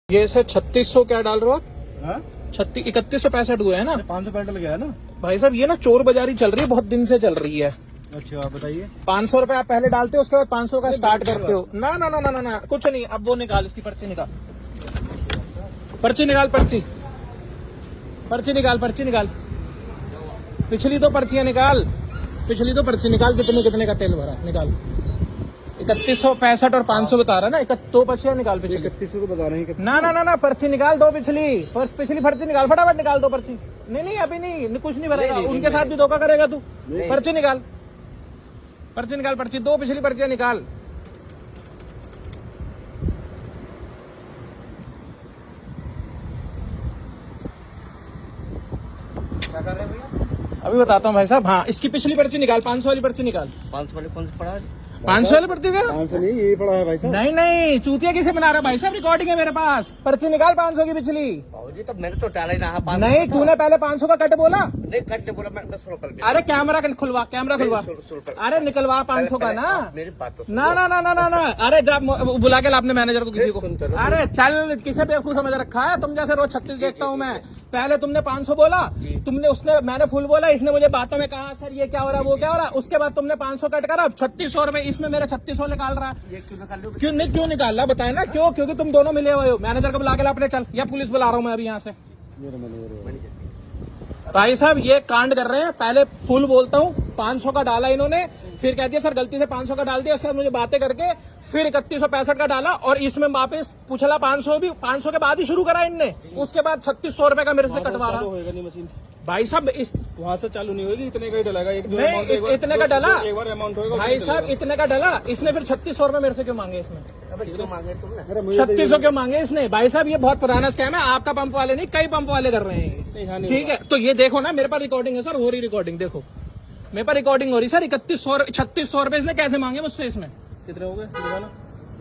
ये सर 3600 क्या डाल रहे हो आप? 3165 हुए है ना? 500 पेट्रोल गया है ना भाई साहब ये ना चोर बाजारी चल रही है, बहुत दिन से चल रही है। अच्छा आप बताइए। 500 रुपए आप पहले डालते हो, उसके बाद 500 का स्टार्ट करते हो। ना ना ना ना ना ना कुछ नहीं। अब वो निकाल, इसकी पर्ची निकाल, पर्ची निकाल, पर्ची पर्ची निकाल, पर्ची निकाल, पिछली दो पर्चियां निकाल, पिछली दो पर्ची निकाल, कितने कितने का तेल भरा निकाल। 3165 और 500 बता रहा ना, दो पर्चियां निकाल पिछली। 3100 को बता रहे हैं। ना ना ना ना पर्ची निकाल दो, पिछली पर्ची निकाल, फटाफट निकाल दो पर्ची। नहीं नहीं अभी नहीं, कुछ नहीं भरेगा, उनके साथ भी धोखा करेगा तू। पर्ची निकाल, पर्ची निकाल, पर्ची दो पिछली पर्चियां निकाल। क्या कर रहे हैं भैया? अभी बताता हूँ भाई साहब। हाँ इसकी पिछली पर्ची निकाल, 500 वाली पर्ची निकाल। 500 वाले कौन सा पड़ा है? 500 वाली पर्ची दे। 500 नहीं, यही पड़ा है भाई साहब। नहीं नहीं चूतिया किसे बना रहा है भाई साहब? रिकॉर्डिंग है मेरे पास, पर्ची निकाल 500 की पिछली। जी तो मैंने तो डाला ही ना। नहीं तूने पहले 500 का कट बोला। नहीं कट बोला, मैं 10 रुपए। अरे कैमरा खुलवा, कैमरा खुलवा। अरे निकलवा 500 का ना। मेरी बात तो ना ना ना ना ना ना अरे जब बुला के ला अपने मैनेजर को किसी को। अरे चल किसे बेवकूफ समझ रखा है? तुम जैसे रोज 36 देखता हूँ मैं। पहले तुमने 500 बोला, मैंने फुल बोला, इसने मुझे बातों में कहा सर ये क्या हो रहा है, वो क्या हो रहा है। उसके बाद तुमने 500 कट करा, 3600 रुपए इसमें मेरे 3600 निकाल रहा है। क्यों निकाल रहा बताए ना क्यों? क्योंकि तुम दोनों मिले हुए हो। मैनेजर को बुला के ला अपने, चल या पुलिस बुला रहा हूँ मैं अभी यहाँ से। भाई साहब ये कांड कर रहे हैं। पहले फुल बोलता हूँ, 500 का डाला इन्होंने, फिर कह दिया सर गलती से 500 का डाल दिया। उसके बाद मुझे बातें करके फिर 3165 का डाला और इसमें वापस पूछला 500 भी 500 के बाद ही शुरू करा इनने। उसके बाद 3600 रुपए का मेरे से कटवा रहा। होएगा नहीं मशीन भाई साहब इस वहाँ से चालू नहीं होगी, इतने का ही डलेगा। इतने का डला एक बार अमाउंट होगा भाई साहब, इतने का डला। इसने फिर 3600 रुपए मेरे से क्यों मांगे? इसमें क्यों मांगे तुमने? 3600 क्यों मांगे इसने? भाई साहब ये बहुत पुराना स्कैम है, आपका पंप वाले नहीं, कई पंप वाले कर रहे हैं। ठीक है तो ये देखो ना, मेरे पास रिकॉर्डिंग है सर, हो रही रिकॉर्डिंग देखो, मेरे पास रिकॉर्डिंग हो रही सर। 3600 रुपए इसने कैसे मांगे मुझसे? इसमें कितने हो गए?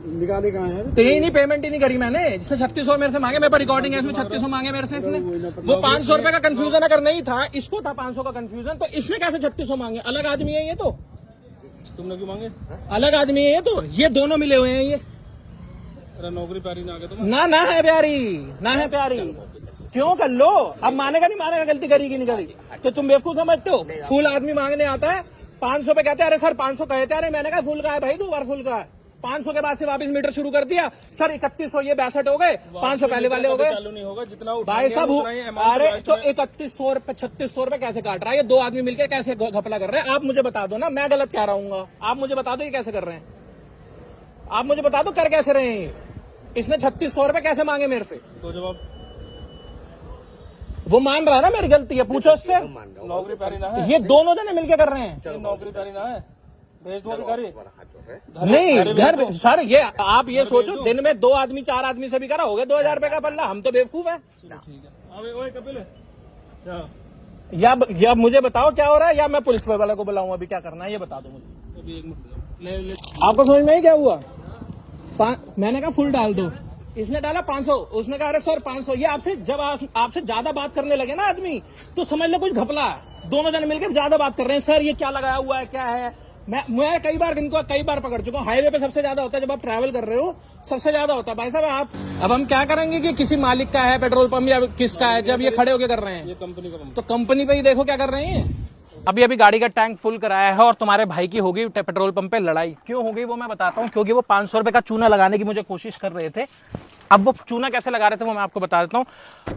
निकाले कहाँ है? तो यही नहीं, पेमेंट ही नहीं करी मैंने। जिसने 3600 मेरे से मांगे, मेरे पर रिकॉर्डिंग है, इसमें 3600 मांगे मेरे से इसने। वो 500 रुपए का कंफ्यूजन अगर नहीं था, इसको था 500 का कंफ्यूजन, तो इसने कैसे 3600 मांगे? अलग आदमी है ये तो। तुमने क्यों मांगे? अलग आदमी है ये तो, ये दोनों मिले हुए हैं ये। नौकरी प्यारी ना आगे तुम ना है प्यारी, ना है प्यारी। क्यों कर लो? अब मानेगा नहीं मानेगा, गलती करी कि नहीं करी? तो तुम बेवकूफ समझते हो? फुल आदमी मांगने आता है 500 पे, कहते हैं अरे सर 500 कहते हैं। अरे मैंने कहा फुल का है भाई, 2 बार फुल का है। 500 के बाद से वापस मीटर शुरू कर दिया सर। 3100 ये 62 हो गए, 500 पहले वाले हो गए। चालू नहीं होगा जितना भाई साहब। अरे तो 3100 रुपए 3600 रुपए कैसे काट रहा है ये? 2 आदमी मिलकर कैसे घपला कर रहे हैं? आप मुझे बता दो ना, मैं गलत कह रहा हूँ? आप मुझे बता दो ये कैसे कर रहे हैं? आप मुझे बता दो कर कैसे रहे हैं? इसने 3600 रुपए कैसे मांगे मेरे से? तो जवाब वो मान रहा है ना मेरी गलती है, पूछो उससे। नौकरी प्यारी ना है, ये दोनों जने मिलके कर रहे हैं। नौकरी प्यारी ना है, भेज दो अधिकारी। नहीं घर सर, ये आप ये सोचो, दिन में 2 आदमी 4 आदमी से भी करा, हो गया 2000 रुपए का पल्ला। हम तो बेवकूफ है। कपिल या मुझे बताओ क्या हो रहा है, या मैं पुलिस वाले को बुलाऊं? अभी क्या करना है ये बता दो मुझे। अभी 1 मिनट आपको समझ में क्या हुआ? मैंने कहा फुल डाल दो, इसने डाला 500। उसने कहा अरे सर 500। ये जब आपसे ज्यादा बात करने लगे ना आदमी, तो समझ लो कुछ घपला है। दोनों जने मिलकर ज्यादा बात कर रहे हैं, सर ये क्या लगाया हुआ है, क्या है। मैं कई बार पकड़ चुका हूँ। हाईवे पे सबसे ज्यादा होता है, जब आप ट्रैवल कर रहे हो सबसे ज्यादा होता है। भाई साहब आप, अब हम क्या करेंगे कि किसी मालिक का है पेट्रोल पंप या किसका है, जब ये खड़े होके कर रहे हैं, ये कंपनी का पंप, तो कंपनी पे ही देखो क्या कर रहे हैं। अभी गाड़ी का टैंक फुल कराया है और तुम्हारे भाई की होगी पेट्रोल पंप पे लड़ाई। क्यों हो गई वो मैं बताता हूँ। क्योंकि वो 500 रुपए का चूना लगाने की मुझे कोशिश कर रहे थे। अब वो चूना कैसे लगा रहे थे वो मैं आपको बता देता हूँ।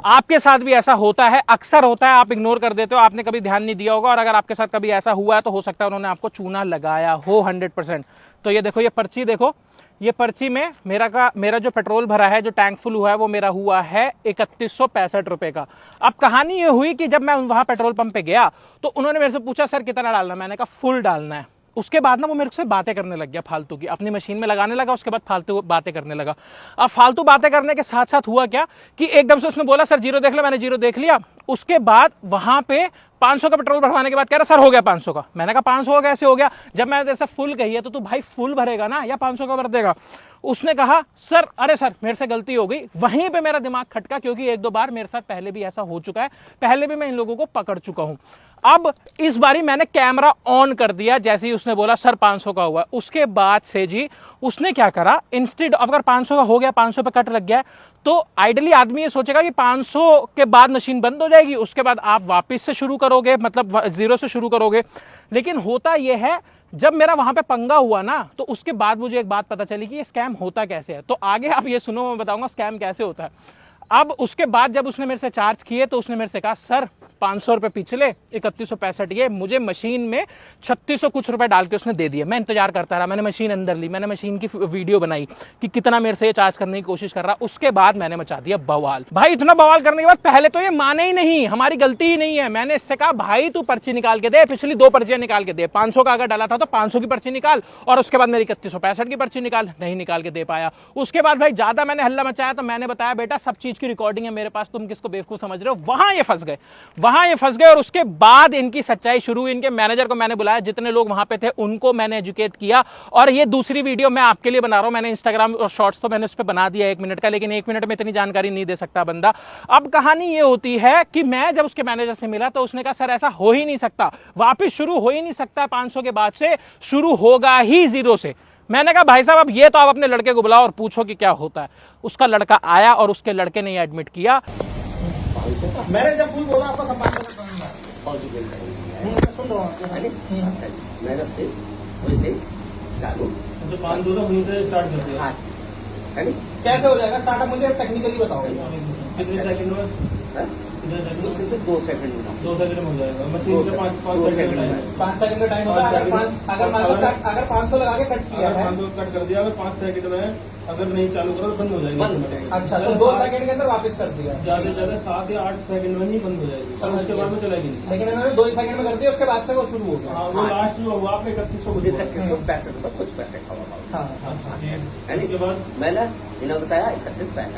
आपके साथ भी ऐसा होता है, अक्सर होता है, आप इग्नोर कर देते हो, आपने कभी ध्यान नहीं दिया होगा। और अगर आपके साथ कभी ऐसा हुआ है तो हो सकता है उन्होंने आपको चूना लगाया हो 100%। तो ये देखो, ये पर्ची देखो, ये पर्ची में मेरा जो पेट्रोल भरा है, जो टैंक फुल हुआ है, वो मेरा हुआ है 3165 रुपए का। अब कहानी ये हुई कि जब मैं वहां पेट्रोल पंप पे गया तो उन्होंने मेरे से पूछा सर कितना डालना है? मैंने कहा फुल डालना है। उसके बाद ना वो मेरे से बातें करने लग गया फालतू की, अपनी मशीन में लगाने लगा। उसके बाद फालतू बातें करने लगा। अब फालतू बातें करने के साथ साथ हुआ क्या कि एकदम से उसने बोला सर जीरो देख लो। मैंने जीरो देख लिया। उसके बाद वहां पे 500 का पेट्रोल भरवाने के बाद कह रहा सर हो गया 500 का। मैंने कहा 500 कैसे हो गया? जब मैंने तेरे से फुल कही है तो तू भाई फुल भरेगा ना, या 500 का भर देगा? उसने कहा सर अरे सर मेरे से गलती हो गई। वहीं पे मेरा दिमाग खटका, क्योंकि 1-2 बार मेरे साथ पहले भी ऐसा हो चुका है, पहले भी मैं इन लोगों को पकड़ चुका हूं। अब इस बारी मैंने कैमरा ऑन कर दिया जैसे ही उसने बोला सर 500 का हुआ। उसके बाद से जी उसने क्या करा, इंस्टेड अगर 500 का हो गया, 500 पे कट लग गया, तो आइडली आदमी ये सोचेगा कि 500 के बाद मशीन बंद हो जाएगी, उसके बाद आप वापस से शुरू करोगे, मतलब जीरो से शुरू करोगे। लेकिन होता यह है, जब मेरा वहां पे पंगा हुआ ना, तो उसके बाद मुझे एक बात पता चली कि ये स्कैम होता कैसे है। तो आगे आप ये सुनो, मैं बताऊंगा स्कैम कैसे होता है। अब उसके बाद जब उसने मेरे से चार्ज किए, तो उसने मेरे से कहा सर 500 रुपए पिछले, 3165 ये, मुझे मशीन में 3600 कुछ रुपए डाल के उसने दे दिए। मैं इंतजार करता रहा, मैंने मशीन अंदर ली, मैंने मशीन की वीडियो बनाई कि कितना मेरे से ये चार्ज करने की कोशिश कर रहा। उसके बाद मैंने मचा दिया बवाल। भाई इतना बवाल करने के बाद पहले तो ये माने ही नहीं, हमारी गलती ही नहीं है। मैंने इससे कहा भाई तू पर्ची निकाल के दे, पिछली 2 पर्चियां निकाल के दे, 500 का अगर डाला था तो 500 की पर्ची निकाल, और उसके बाद मेरी 3165 की पर्ची निकाल। नहीं निकाल के दे पाया। उसके बाद भाई ज्यादा मैंने हल्ला मचाया, तो मैंने बताया बेटा सब चीज की रिकॉर्डिंग है मेरे पास, तुम किसको बेवकूफ समझ रहे हो। वहां ये फंस गए, और उसके बाद इनकी सच्चाई शुरू। इनके मैनेजर को मैंने बुलाया, जितने लोग वहां पे थे उनको मैंने एजुकेट किया, और ये दूसरी वीडियो मैं आपके लिए बना रहा हूं। मैंने इंस्टाग्राम और शॉर्ट्स तो मैंने उस पर बना दिया 1 मिनट का, लेकिन 1 मिनट में इतनी जानकारी नहीं दे सकता बंदा। अब कहानी ये होती है कि मैं जब उसके मैनेजर से मिला, तो उसने कहा सर ऐसा हो ही नहीं सकता, वापिस शुरू हो ही नहीं सकता, 500 के बाद से शुरू होगा ही जीरो से। मैंने कहा भाई साहब अब ये तो आप अपने लड़के को बुलाओ और पूछो कि क्या होता है। उसका लड़का आया और उसके लड़के ने एडमिट किया। मैंने जब फुल बोला आपका संपर्क तो 500 का वहीं से स्टार्ट कर दिया। कैसे हो जाएगा स्टार्टअप, मुझे टेक्निकली बताओ। कितने सेकंड में? कितने सेकंड में? सिर्फ 2 सेकंड में 2 सेकंड में हो जाएगा। मशीन के 5 सेकंड में 5 सेकंड का टाइम होता है। अगर 500 लगा के कट किया है, 500 कट कर दिया, अगर 5 सेकंड में अगर नहीं चालू करो तो बंद हो जाएगी। अच्छा, तो 2 सेकंड के अंदर वापस कर दिया। ज्यादा से ज्यादा 7 या 8 सेकंड में ही बंद हो जाएगी, और उसके बाद में चलेगी नहीं। लेकिन इन्होंने 2 सेकंड में कर दिया, उसके बाद से वो शुरू हो गया। हाँ, वो लास्ट में हुआ आपने 3100 मुझे 3165 रुपये कुछ पैसे खावा उसके बाद मैंने इन्होंने बताया 3165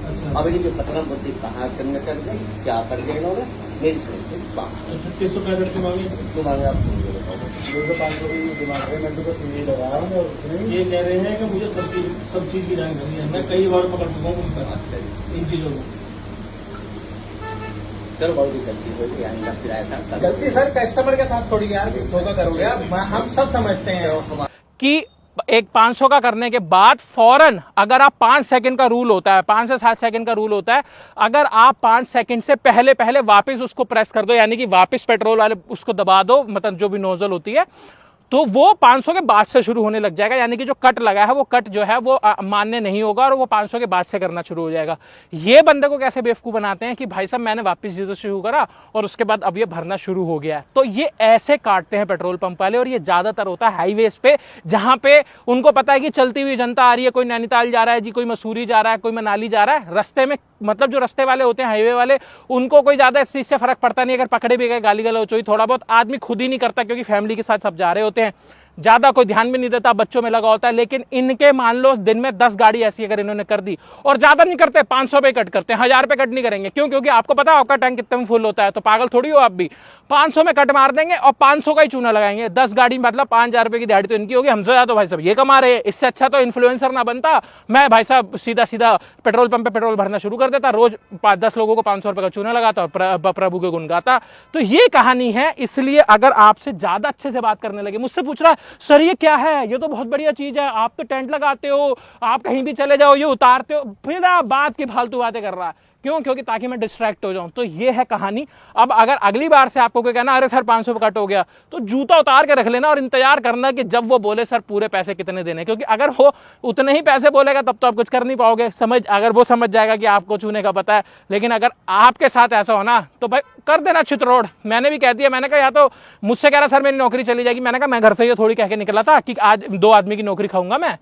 अच्छा। अब इनकी पतला बुद्धि कहाँ करने कर गई, क्या कर गए इन्होंने, मेरी समझ 3665 के मांगे। तुम्हारे आप ये कह रहे हैं कि मुझे सब चीज की जानकारी है, मैं कई बार पकड़ चुका हूँ इन चीजों को। चलो बहुत ही गलती होगी, आइंदा फिर ऐसा गलती सर कस्टमर के साथ थोड़ी यार धोखा करोगे आप, हम सब समझते हैं कि एक 500 का करने के बाद फौरन अगर आप 5 सेकंड का रूल होता है, 5 से 7 सेकंड का रूल होता है, अगर आप 5 सेकंड से पहले वापस उसको प्रेस कर दो, यानी कि वापस पेट्रोल वाले उसको दबा दो, मतलब जो भी नोजल होती है, तो वो 500 के बाद से शुरू होने लग जाएगा। यानी कि जो कट लगा है वो कट जो है वो मान्य नहीं होगा, और वो 500 के बाद से करना शुरू हो जाएगा। ये बंदे को कैसे बेवकूफ बनाते हैं कि भाई साहब मैंने वापस जीरो शुरू करा और उसके बाद अब ये भरना शुरू हो गया है। तो ये ऐसे काटते हैं पेट्रोल पंप वाले, और ये ज्यादातर होता है हाईवेज पे, जहां पे उनको पता है कि चलती हुई जनता आ रही है, कोई नैनीताल जा रहा है जी, कोई मसूरी जा रहा है, कोई मनाली जा रहा है, रस्ते में मतलब जो रस्ते वाले होते हैं हाईवे वाले, उनको कोई ज्यादा इस चीज से फर्क पड़ता नहीं। अगर पकड़े भी गए गाली गलौच हुई, थोड़ा बहुत आदमी खुद ही नहीं करता, क्योंकि फैमिली के साथ सब जा रहे होते हैं, ज्यादा कोई ध्यान भी नहीं देता, बच्चों में लगा होता है। लेकिन इनके मान लो दिन में 10 गाड़ी ऐसी अगर इन्होंने कर दी, और ज्यादा नहीं करते, 500 पे कट करते हैं, 1000 पे कट नहीं करेंगे। क्यों? क्योंकि आपको पता है आपका टैंक कितने में फुल होता है, तो पागल थोड़ी हो आप भी। 500 में कट मार देंगे और 500 का ही चूना लगाएंगे। 10 गाड़ी मतलब 5000 रुपए की दिहाड़ी तो इनकी होगी, हमसे ज्यादा तो भाई साहब ये कमा रहे हैं। इससे अच्छा तो इन्फ्लुएंसर ना बनता, मैं भाई साहब सीधा पेट्रोल पंप पे पेट्रोल भरना शुरू कर देता, रोज 5-10 लोगों को 500 रुपए का चूना लगाता और प्रभु के गुण गाता। तो ये कहानी है। इसलिए अगर आपसे ज्यादा अच्छे से बात करने लगे, मुझसे पूछ रहा है सर ये क्या है, ये तो बहुत बढ़िया चीज है, आप तो टेंट लगाते हो, आप कहीं भी चले जाओ ये उतारते हो, फिर आप बात की फालतू बातें कर रहा है। क्यों? क्योंकि ताकि मैं डिस्ट्रैक्ट हो जाऊं। तो ये है कहानी। अब अगर अगली बार से आपको कोई कहना अरे सर 500 कट हो गया, तो जूता उतार के रख लेना और इंतजार करना कि जब वो बोले सर पूरे पैसे कितने देने। क्योंकि अगर वो उतने ही पैसे बोलेगा तब तो आप कुछ कर नहीं पाओगे। अगर वो समझ जाएगा कि आपको छूने का पता है। लेकिन अगर आपके साथ ऐसा हो ना, तो भाई कर देना चित्रोड़। मैंने भी कह दिया, मैंने कहा या तो मुझसे कह रहा सर मेरी नौकरी चली जाएगी, मैंने कहा मैं घर से ये थोड़ी कह के निकला था कि आज 2 आदमी की नौकरी खाऊंगा मैं।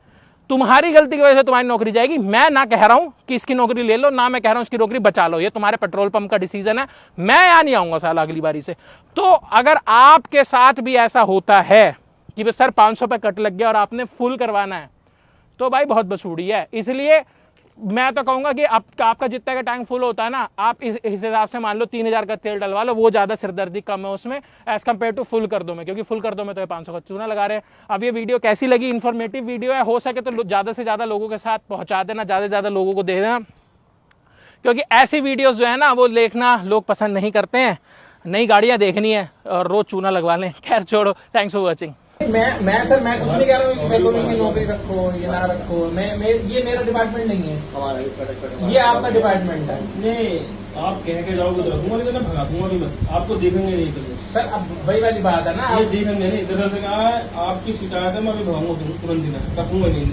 तुम्हारी गलती की वजह से तुम्हारी नौकरी जाएगी। मैं ना कह रहा हूं कि इसकी नौकरी ले लो, ना मैं कह रहा हूं इसकी नौकरी बचा लो, ये तुम्हारे पेट्रोल पंप का डिसीजन है। मैं यहां नहीं आऊंगा साला अगली बारी से। तो अगर आपके साथ भी ऐसा होता है कि सर 500 पे कट लग गया और आपने फुल करवाना है, तो भाई बहुत बसूड़ी है। इसलिए मैं तो कहूंगा कि आपका जितना का टैंक फुल होता है ना, आप इस हिसाब से मान लो 3000 का तेल डलवा लो, वो ज्यादा सिरदर्दी कम है उसमें एज कम्पेयर टू फुल कर दो में। क्योंकि फुल कर दो में तो 500 का चूना लगा रहे हैं। अब ये वीडियो कैसी लगी? इन्फॉर्मेटिव वीडियो है, हो सके तो ज्यादा से ज्यादा लोगों के साथ पहुंचा देना, ज्यादा से ज्यादा लोगों को दे देना, क्योंकि ऐसी वीडियोस जो है ना वो देखना लोग पसंद नहीं करते हैं। नई गाड़ियां देखनी है और रोज चूना लगवा लें। खैर छोड़ो, थैंक्स फॉर वॉचिंग। मैं सर मैं कुछ नहीं कह रहा हूँ कि सैलून की नौकरी रखो ये ना रखो। ये मेरा डिपार्टमेंट नहीं है, हमारा भी कट ये आपका डिपार्टमेंट है। नहीं, आप कह के जाओगे तो रखूंगा, नहीं तो मैं भगा दूंगा भी मैं। आपको देखेंगे नहीं इधर से। सर अब वही वाली बात है ना, ये देखेंगे नहीं, इधर से कहा है आपकी शिकायत है, मैं अभी भगाऊंगा तुरंत ही, मैं रखूंगा नहीं।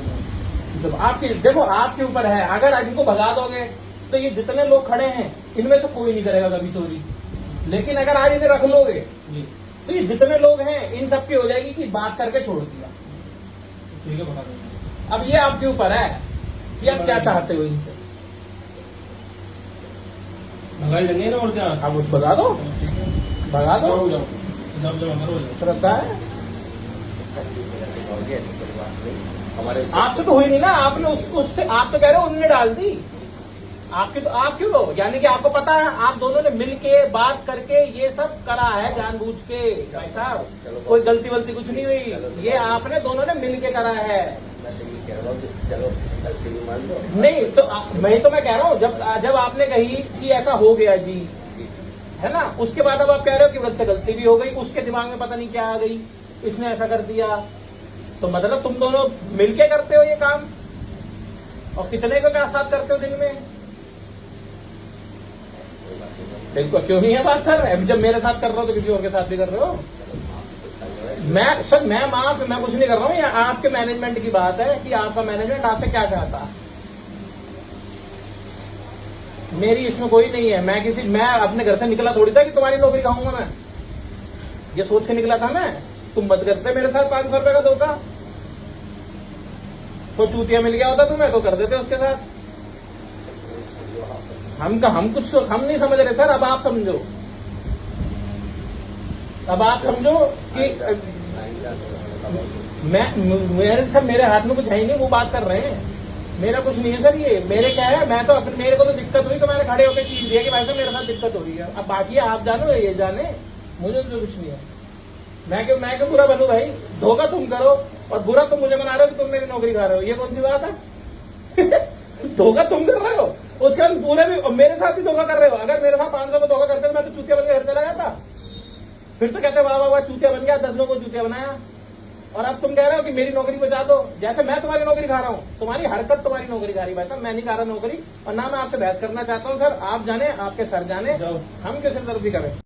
तो आपकी देखो आपके ऊपर है। अगर इनको भगा दोगे तो ये जितने लोग खड़े हैं इनमें से कोई नहीं करेगा कभी चोरी। लेकिन अगर आज इन्हें रख लोगे जी तो ये जितने लोग हैं इन सबकी हो जाएगी कि बात करके छोड़ दिया। ठीक है, भगा दूंगा। अब ये आपके ऊपर है कि आप क्या चाहते हो इनसे। भगा ही देंगे ना, और क्या। आप कुछ भगा दो, ठीक है, भगा दो। हो जाओ, हिसाब जमा करो, हो जाओ। श्रद्धा है हमारे आपसे तो हुई नहीं ना, आपने उससे आप तो कह रहे हो उनने डाल दी आपकी, तो आप क्यों लो? यानी कि आपको पता है आप दोनों ने मिलके बात करके ये सब करा है जानबूझ के। भाई साहब कोई गलती वलती कुछ नहीं हुई, ये आपने दोनों ने मिलके करा है। मैं तो ये कह रहा हूँ कि चलो गलती भी मान लो। नहीं तो मैं कह रहा हूँ जब आपने कही कि ऐसा हो गया जी, है ना, उसके बाद अब आप कह रहे हो कि मुझसे गलती भी हो गई, उसके दिमाग में पता नहीं क्या आ गई, इसने ऐसा कर दिया। तो मतलब तुम दोनों मिलके करते हो ये काम, और कितने को क्या साथ करते हो दिन में? बिल्कुल क्यों नहीं है बात सर? अभी जब मेरे साथ कर रहे हो तो किसी और के साथ भी कर रहे हो। मैं कुछ नहीं कर रहा हूँ, ये आपके मैनेजमेंट की बात है कि आपका मैनेजमेंट आपसे क्या चाहता है। मेरी इसमें कोई नहीं है। मैं अपने घर से निकला थोड़ी था कि तुम्हारी नौकरी खाऊंगा मैं, ये सोच के निकला था मैं। तुम मत करते मेरे साथ 500 रुपए का धोखा। तो चूतिया मिल गया होता तुम्हें तो कर देते उसके साथ। हम नहीं समझ रहे सर, अब आप समझो। अब आप समझो कि मेरे हाथ में कुछ है ही नहीं, वो बात कर रहे हैं। मेरा कुछ नहीं है सर, ये मेरे क्या है, मैं तो मेरे को तो दिक्कत हुई तो मैंने खड़े होकर चीज दिया कि भाई साहब मेरे साथ दिक्कत हो रही है। अब बाकी आप जानो ये जाने, मुझे तो कुछ नहीं है। मैं क्यों बुरा बनूं भाई? धोखा तुम करो और बुरा तुम मुझे बना रहे हो कि तुम मेरी नौकरी खा रहे हो, ये कौन सी बात है? धोखा तुम कर रहे हो, उसके बाद पूरे भी मेरे साथ भी धोखा कर रहे हो। अगर मेरे साथ 500 को धोखा करते तो मैं तो चूतिया बन के घर चला जाता। फिर तो कहते वाह वाह वाह चूतिया बन गया, 10 लोगों को चूतिया बनाया। और अब तुम कह रहे हो कि मेरी नौकरी बचा दो, जैसे मैं तुम्हारी नौकरी खा रहा हूँ। तुम्हारी हरकत तुम्हारी नौकरी खा रही है भाई साहब, मैं नहीं खा रहा नौकरी। और ना मैं आपसे बहस करना चाहता हूँ सर, आप जाने, आपके सर जाने, हम किस सिरदर्दी करें।